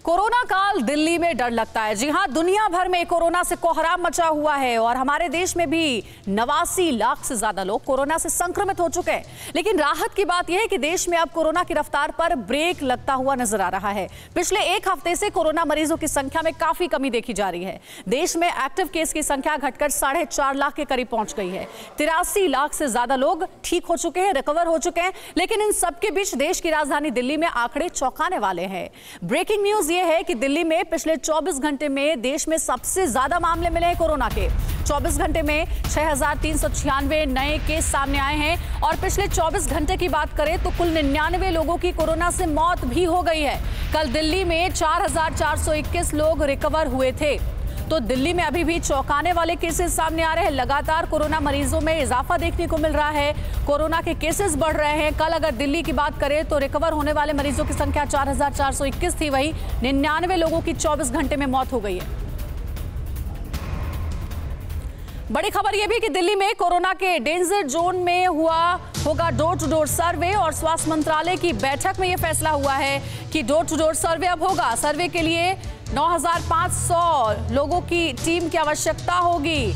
Corona काल दिल्ली में डर लगता है। जी हां, दुनिया भर में कोरोना से कोहराम मचा हुआ है और हमारे देश में भी 89 लाख से ज्यादा लोग कोरोना से संक्रमित हो चुके हैं। लेकिन राहत की बात यह है कि देश में अब कोरोना की रफ्तार पर ब्रेक लगता हुआ नजर आ रहा है। पिछले एक हफ्ते से कोरोना मरीजों की संख्या में काफी कमी देखी जा रही है। देश में एक्टिव केस की संख्या घटकर 4.5 लाख के करीब पहुंच गई है। 83 लाख से ज्यादा लोग ठीक हो चुके हैं, रिकवर हो चुके हैं। लेकिन इन सबके बीच देश की राजधानी दिल्ली में आंकड़े चौंकाने वाले हैं। ब्रेकिंग न्यूज ये है कि दिल्ली में पिछले 24 घंटे में देश में सबसे ज्यादा मामले मिले हैं कोरोना के। 24 घंटे में 6,396 नए केस सामने आए हैं और पिछले 24 घंटे की बात करें तो कुल 99 लोगों की कोरोना से मौत भी हो गई है। कल दिल्ली में 4,421 लोग रिकवर हुए थे। तो दिल्ली में अभी भी चौंकाने वाले केसेस सामने आ रहे हैं। लगातार कोरोना मरीजों में इजाफा देखने को मिल रहा है। कोरोना के केसेस बढ़ रहे हैं। कल अगर दिल्ली की बात करें तो रिकवर होने वाले मरीजों की संख्या 4,421 थी, वहीं 99 लोगों की 24 घंटे में मौत हो गई है। बड़ी खबर यह भी कि दिल्ली में कोरोना के डेंजर जोन में होगा डोर टू डोर सर्वे और स्वास्थ्य मंत्रालय की बैठक में यह फैसला हुआ है कि डोर टू डोर सर्वे अब होगा। सर्वे के लिए 9,500 लोगों की टीम की आवश्यकता होगी।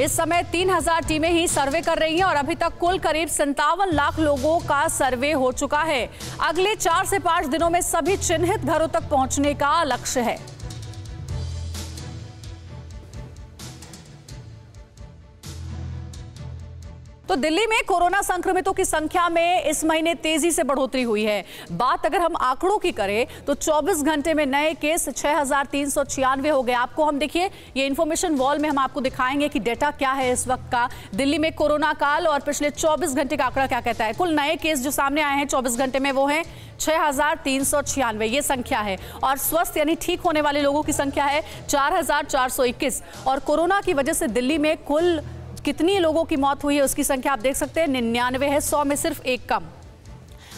इस समय 3,000 टीमें ही सर्वे कर रही हैं और अभी तक कुल करीब 57 लाख लोगों का सर्वे हो चुका है। अगले 4 से 5 दिनों में सभी चिन्हित घरों तक पहुंचने का लक्ष्य है। तो दिल्ली में कोरोना संक्रमितों की संख्या में इस महीने तेजी से बढ़ोतरी हुई है। बात अगर हम आंकड़ों की करें तो 24 घंटे में नए केस 6,396 हो गए। आपको हम देखिए ये इंफॉर्मेशन वॉल में हम आपको दिखाएंगे कि डेटा क्या है इस वक्त का दिल्ली में कोरोना काल और पिछले 24 घंटे का आंकड़ा क्या कहता है। कुल नए केस जो सामने आए हैं 24 घंटे में वो हैं 6,396 ये संख्या है और स्वस्थ यानी ठीक होने वाले लोगों की संख्या है 4,421। और कोरोना की वजह से दिल्ली में कुल कितनी लोगों की मौत हुई है उसकी संख्या आप देख सकते हैं 99 है, 100 में सिर्फ एक कम।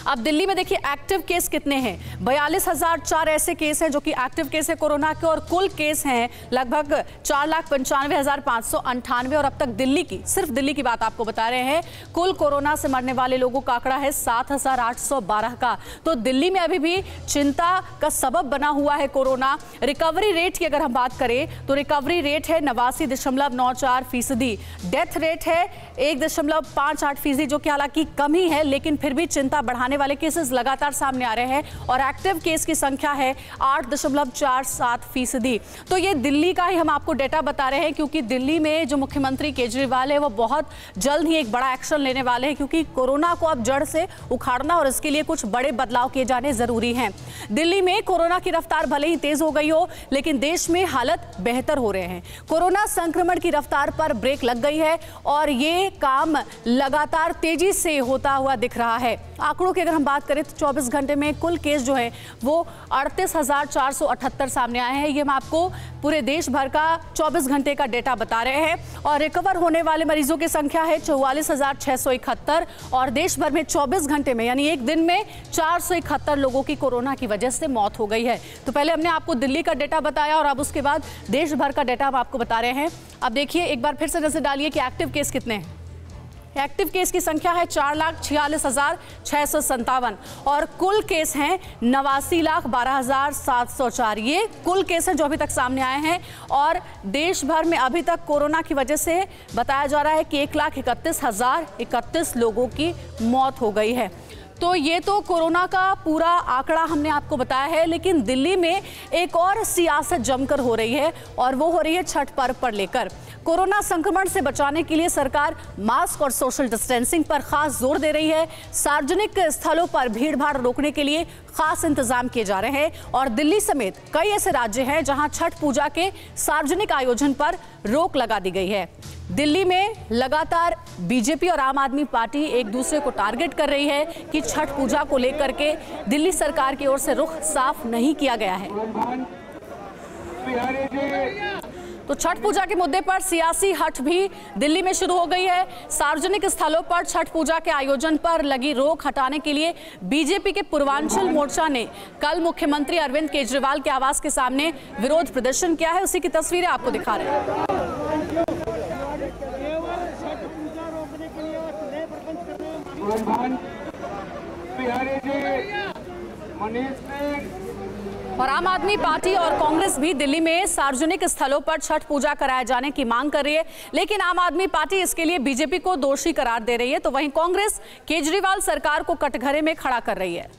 अब दिल्ली में देखिए एक्टिव केस कितने हैं। 42,004 ऐसे केस हैं जो कि एक्टिव केस है कोरोना के और कुल केस हैं लगभग 4,95,598 और अब तक दिल्ली की सिर्फ दिल्ली की बात आपको बता रहे हैं कुल कोरोना से मरने वाले लोगों का आंकड़ा है 7,812 का। तो दिल्ली में अभी भी चिंता का सबब बना हुआ है कोरोना। रिकवरी रेट की अगर हम बात करें तो रिकवरी रेट है 89.94%। डेथ रेट है 1.58% जो कि हालांकि कम ही है लेकिन फिर भी चिंता बढ़ाने वाले केसेस लगातार सामने आ रहे हैं और एक्टिव केस की संख्या है 8.47%। तो ये दिल्ली का ही हम आपको डेटा बता रहे हैं क्योंकि दिल्ली में जो मुख्यमंत्री केजरीवाल है वो बहुत जल्द ही एक बड़ा एक्शन लेने वाले हैं क्योंकि कोरोना को अब जड़ से उखाड़ना और इसके लिए कुछ बड़े बदलाव किए जाने जरूरी हैं। दिल्ली में कोरोना की रफ्तार भले ही तेज हो गई हो लेकिन देश में हालत बेहतर हो रहे हैं। कोरोना संक्रमण की रफ्तार पर ब्रेक लग गई है और ये काम लगातार तेजी से होता हुआ दिख रहा है। आंकड़ों की अगर हम बात करें तो 24 घंटे में कुल केस जो है वो 38,478 सामने आए हैं। ये हम आपको पूरे देश भर का 24 घंटे का डेटा बता रहे हैं और रिकवर होने वाले मरीजों की संख्या है 44,671 और देश भर में 24 घंटे में यानी एक दिन में 471 लोगों की कोरोना की वजह से मौत हो गई है। तो पहले हमने आपको दिल्ली का डेटा बताया और अब उसके बाद देश भर का डेटा हम आपको बता रहे हैं। अब देखिए एक बार फिर से नजर डालिए कि एक्टिव केस कितने हैं। एक्टिव केस की संख्या है 4,46,657 और कुल केस हैं 89,12,704। ये कुल केस हैं जो अभी तक सामने आए हैं और देश भर में अभी तक कोरोना की वजह से बताया जा रहा है कि 1,31,031 लोगों की मौत हो गई है। तो ये तो कोरोना का पूरा आंकड़ा हमने आपको बताया है लेकिन दिल्ली में एक और सियासत जमकर हो रही है और वो हो रही है छठ पर्व पर लेकर। कोरोना संक्रमण से बचाने के लिए सरकार मास्क और सोशल डिस्टेंसिंग पर खास जोर दे रही है। सार्वजनिक स्थलों पर भीड़ भाड़ रोकने के लिए खास इंतजाम किए जा रहे हैं और दिल्ली समेत कई ऐसे राज्य हैं जहां छठ पूजा के सार्वजनिक आयोजन पर रोक लगा दी गई है। दिल्ली में लगातार बीजेपी और आम आदमी पार्टी एक दूसरे को टारगेट कर रही है कि छठ पूजा को लेकर के दिल्ली सरकार की ओर से रुख साफ नहीं किया गया है। तो छठ पूजा के मुद्दे पर सियासी हट भी दिल्ली में शुरू हो गई है। सार्वजनिक स्थलों पर छठ पूजा के आयोजन पर लगी रोक हटाने के लिए बीजेपी के पूर्वांचल मोर्चा ने कल मुख्यमंत्री अरविंद केजरीवाल के आवास के सामने विरोध प्रदर्शन किया है। उसी की तस्वीरें आपको दिखा रहे हैं। बिहारी जी, मनीष सिंह, और आम आदमी पार्टी और कांग्रेस भी दिल्ली में सार्वजनिक स्थलों पर छठ पूजा कराए जाने की मांग कर रही है, लेकिन आम आदमी पार्टी इसके लिए बीजेपी को दोषी करार दे रही है, तो वहीं कांग्रेस केजरीवाल सरकार को कटघरे में खड़ा कर रही है।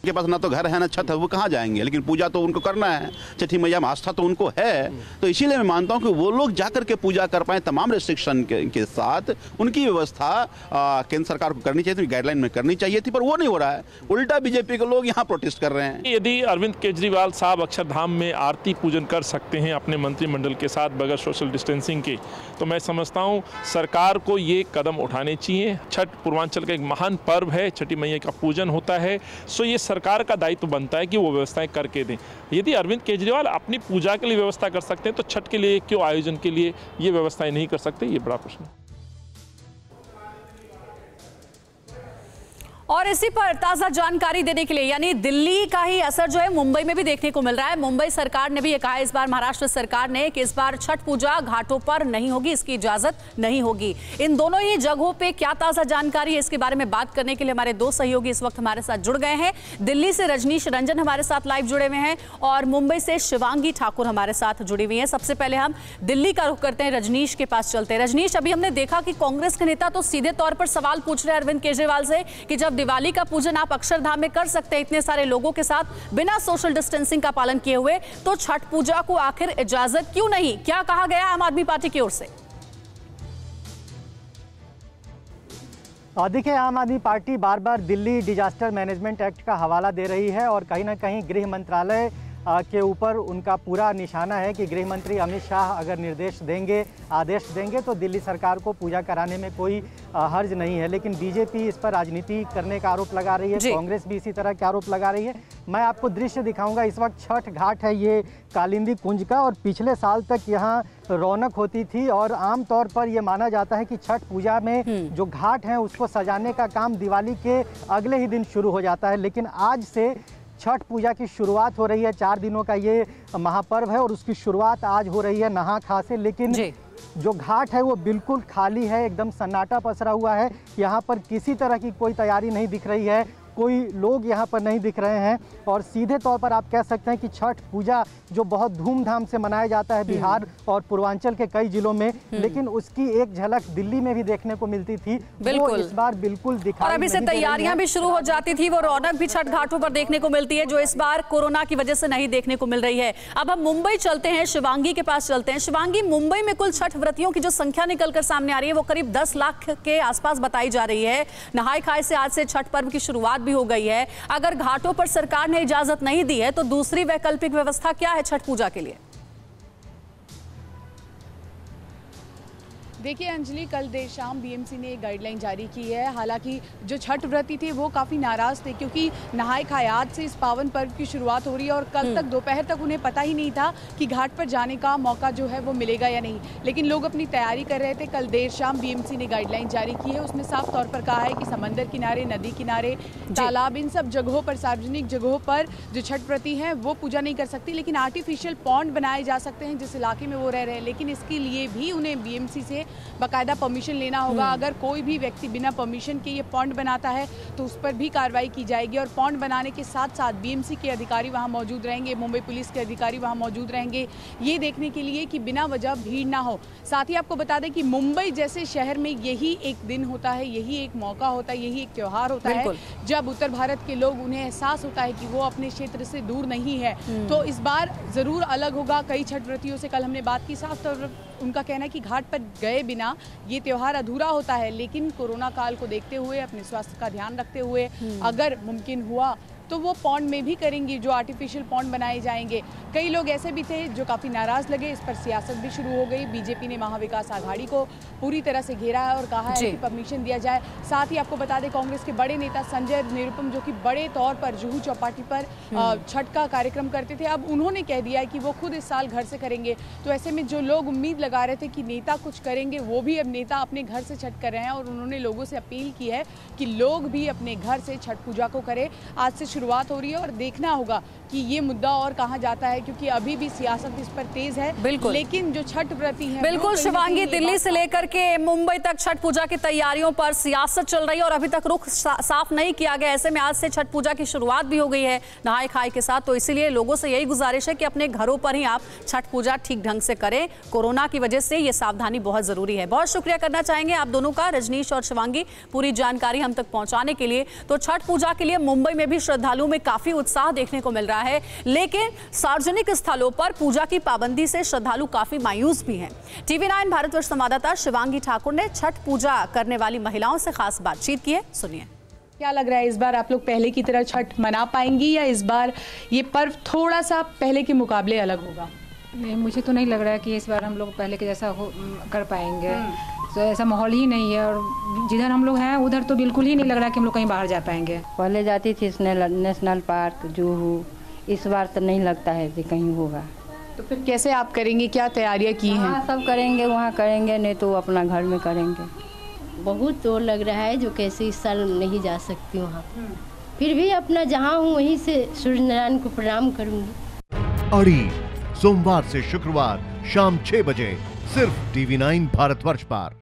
के पास ना तो घर है ना छत है, वो कहाँ जाएंगे, लेकिन पूजा तो उनको करना है, छठी मैया में आस्था तो उनको है। तो इसीलिए मैं मानता हूं कि वो लोग जाकर के पूजा कर पाए तमाम रिस्ट्रिक्शन के साथ। उनकी व्यवस्था केंद्र सरकार को करनी चाहिए थी, गाइडलाइन में करनी चाहिए थी, पर वो नहीं हो रहा है। उल्टा बीजेपी के लोग यहाँ प्रोटेस्ट कर रहे हैं। यदि अरविंद केजरीवाल साहब अक्षरधाम में आरती पूजन कर सकते हैं अपने मंत्रिमंडल के साथ बगैर सोशल डिस्टेंसिंग के, तो मैं समझता हूँ सरकार को ये कदम उठाने चाहिए। छठ पूर्वांचल का एक महान पर्व है, छठी मैया का पूजन होता है, सो ये सरकार का दायित्व बनता है कि वो व्यवस्थाएं करके दें। यदि अरविंद केजरीवाल अपनी पूजा के लिए व्यवस्था कर सकते हैं तो छठ के लिए क्यों आयोजन के लिए ये व्यवस्थाएं नहीं कर सकते, ये बड़ा प्रश्न है। और इसी पर ताजा जानकारी देने के लिए, यानी दिल्ली का ही असर जो है मुंबई में भी देखने को मिल रहा है। मुंबई सरकार ने भी ये कहा इस बार, महाराष्ट्र सरकार ने, कि इस बार छठ पूजा घाटों पर नहीं होगी, इसकी इजाजत नहीं होगी। इन दोनों ही जगहों पे क्या ताजा जानकारी है, इसके बारे में बात करने के लिए हमारे दो सहयोगी इस वक्त हमारे साथ जुड़ गए हैं। दिल्ली से रजनीश रंजन हमारे साथ लाइव जुड़े हुए हैं और मुंबई से शिवांगी ठाकुर हमारे साथ जुड़ी हुई है। सबसे पहले हम दिल्ली का रुख करते हैं, रजनीश के पास चलते हैं। रजनीश, अभी हमने देखा कि कांग्रेस के नेता तो सीधे तौर पर सवाल पूछ रहे हैं अरविंद केजरीवाल से कि जब दिवाली का पूजन आप अक्षरधाम में कर सकते हैं इतने सारे लोगों के साथ बिना सोशल डिस्टेंसिंग का पालन किए हुए, तो छठ पूजा को आखिर इजाजत क्यों नहीं? क्या कहा गया आम आदमी पार्टी की ओर से? देखिए, आम आदमी पार्टी बार बार दिल्ली डिजास्टर मैनेजमेंट एक्ट का हवाला दे रही है और कहीं ना कहीं गृह मंत्रालय के ऊपर उनका पूरा निशाना है कि गृह मंत्री अमित शाह अगर निर्देश देंगे, आदेश देंगे तो दिल्ली सरकार को पूजा कराने में कोई हर्ज नहीं है। लेकिन बीजेपी इस पर राजनीति करने का आरोप लगा रही है, कांग्रेस भी इसी तरह के आरोप लगा रही है। मैं आपको दृश्य दिखाऊंगा। इस वक्त छठ घाट है ये कालिंदी कुंज का, और पिछले साल तक यहाँ रौनक होती थी और आमतौर पर यह माना जाता है कि छठ पूजा में जो घाट हैं उसको सजाने का काम दिवाली के अगले ही दिन शुरू हो जाता है। लेकिन आज से छठ पूजा की शुरुआत हो रही है। 4 दिनों का ये महापर्व है और उसकी शुरुआत आज हो रही है नहा खा से। लेकिन जो घाट है वो बिल्कुल खाली है, एकदम सन्नाटा पसरा हुआ है। यहाँ पर किसी तरह की कोई तैयारी नहीं दिख रही है, कोई लोग यहाँ पर नहीं दिख रहे हैं। और सीधे तौर पर आप कह सकते हैं कि छठ पूजा जो बहुत धूमधाम से मनाया जाता है बिहार और पूर्वांचल के कई जिलों में, लेकिन उसकी एक झलक दिल्ली में भी देखने को मिलती थी, वो इस बार बिल्कुल दिखाई। और अभी से तैयारियां भी शुरू हो जाती थी, वो रौनक भी छठ घाटों पर देखने को मिलती है जो इस बार कोरोना की वजह से नहीं देखने को मिल रही है। अब हम मुंबई चलते हैं, शिवांगी के पास चलते हैं। शिवांगी, मुंबई में कुल छठ व्रतियों की जो संख्या निकलकर सामने आ रही है वो करीब 10 लाख के आसपास बताई जा रही है। नहाय खाए से आज से छठ पर्व की शुरुआत भी हो गई है। अगर घाटों पर सरकार ने इजाजत नहीं दी है तो दूसरी वैकल्पिक व्यवस्था क्या है छठ पूजा के लिए? देखिए अंजलि, कल देर शाम बीएमसी ने एक गाइडलाइन जारी की है। हालांकि जो छठ व्रती थे वो काफ़ी नाराज़ थे क्योंकि नहाय खाए आज से इस पावन पर्व की शुरुआत हो रही है और कल तक दोपहर तक उन्हें पता ही नहीं था कि घाट पर जाने का मौका जो है वो मिलेगा या नहीं। लेकिन लोग अपनी तैयारी कर रहे थे। कल देर शाम बीएमसी ने गाइडलाइन जारी की है, उसमें साफ तौर पर कहा है कि समंदर किनारे, नदी किनारे, तालाब, इन सब जगहों पर, सार्वजनिक जगहों पर जो छठ व्रती हैं वो पूजा नहीं कर सकती। लेकिन आर्टिफिशियल पॉन्ड बनाए जा सकते हैं जिस इलाके में वो रह रहे हैं, लेकिन इसके लिए भी उन्हें बीएमसी से बाकायदा परमिशन लेना होगा। अगर कोई भी व्यक्ति बिना परमिशन के ये पॉन्ड बनाता है तो उस पर भी कार्रवाई की जाएगी। और पॉन्ड बनाने के साथ साथ बीएमसी के अधिकारी वहां मौजूद रहेंगे, मुंबई पुलिस के अधिकारी वहां मौजूद रहेंगे, ये देखने के लिए कि बिना वजह भीड़ ना हो। साथ ही आपको बता दें कि मुंबई जैसे शहर में यही एक दिन होता है, यही एक मौका होता है, यही एक त्यौहार होता है जब उत्तर भारत के लोग, उन्हें एहसास होता है कि वो अपने क्षेत्र से दूर नहीं है। तो इस बार जरूर अलग होगा। कई छठ व्रतियों से कल हमने बात की, साफ तौर पर उनका कहना है कि घाट पर गए बिना ये त्यौहार अधूरा होता है। लेकिन कोरोना काल को देखते हुए, अपने स्वास्थ्य का ध्यान रखते हुए अगर मुमकिन हुआ तो वो पॉन्ड में भी करेंगी, जो आर्टिफिशियल पॉन्ड बनाए जाएंगे। कई लोग ऐसे भी थे जो काफ़ी नाराज़ लगे। इस पर सियासत भी शुरू हो गई। बीजेपी ने महाविकास आघाड़ी को पूरी तरह से घेरा है और कहा है कि परमिशन दिया जाए। साथ ही आपको बता दें, कांग्रेस के बड़े नेता संजय निरुपम, जो कि बड़े तौर पर जुहू चौपाटी पर छठ का कार्यक्रम करते थे, अब उन्होंने कह दिया है कि वो खुद इस साल घर से करेंगे। तो ऐसे में जो लोग उम्मीद लगा रहे थे कि नेता कुछ करेंगे, वो भी अब नेता अपने घर से छठ कर रहे हैं और उन्होंने लोगों से अपील की है कि लोग भी अपने घर से छठ पूजा को करें। आज से शुरुआत हो रही है और देखना होगा कि ये मुद्दा और कहाँ जाता है, क्योंकि अभी भी सियासत इस पर तेज है। बिल्कुल। लेकिन जो छठ व्रती हैं, बिल्कुल शिवांगी, दिल्ली से लेकर के मुंबई तक छठ पूजा की तैयारियों पर सियासत चल रही है और अभी तक रुख साफ नहीं किया गया। ऐसे में आज से छठ पूजा की शुरुआत भी हो गई है नहाय खाए के साथ, तो इसीलिए लोगों से यही गुजारिश है कि अपने घरों पर ही आप छठ पूजा ठीक ढंग से करें। कोरोना की वजह से ये सावधानी बहुत जरूरी है। बहुत शुक्रिया करना चाहेंगे आप दोनों का, रजनीश और शिवांगी, पूरी जानकारी हम तक पहुंचाने के लिए। तो छठ पूजा के लिए मुंबई में भी श्रद्धालुओं में काफी उत्साह देखने को मिल रहा है, लेकिन सार्वजनिक स्थलों पर पूजा की पाबंदी से श्रद्धालु काफी मायूस भी हैं। TV9 भारतवर्ष संवाददाता शिवांगी ठाकुर ने छठ पूजा करने वाली महिलाओं से खास बातचीत की है, सुनिए। क्या लग रहा है, इस बार आप लोग पहले की तरह छठ मना पाएंगी या इस बार ये पर्व थोड़ा सा पहले के मुकाबले अलग होगा? नहीं, मुझे तो नहीं लग रहा है कि इस बार हम लोग पहले के जैसा कर पाएंगे। तो ऐसा माहौल ही नहीं है और जिधर हम लोग हैं उधर तो बिल्कुल ही नहीं लग रहा कि हम लोग कहीं बाहर जा पाएंगे। पहले जाती थी नेशनल पार्क, जूहू, इस बार तो नहीं लगता है कि कहीं होगा। तो फिर कैसे आप करेंगे, क्या तैयारियां की हैं? हाँ, सब करेंगे, वहाँ करेंगे, नहीं तो अपना घर में करेंगे। बहुत जोर लग रहा है, जो कैसे इस साल नहीं जा सकती वहाँ, फिर भी अपना जहाँ हूँ वहीं से सूर्य नारायण को प्रणाम करूँगी। अड़ी सोमवार से शुक्रवार शाम 6 बजे सिर्फ TV9 भारतवर्ष पर।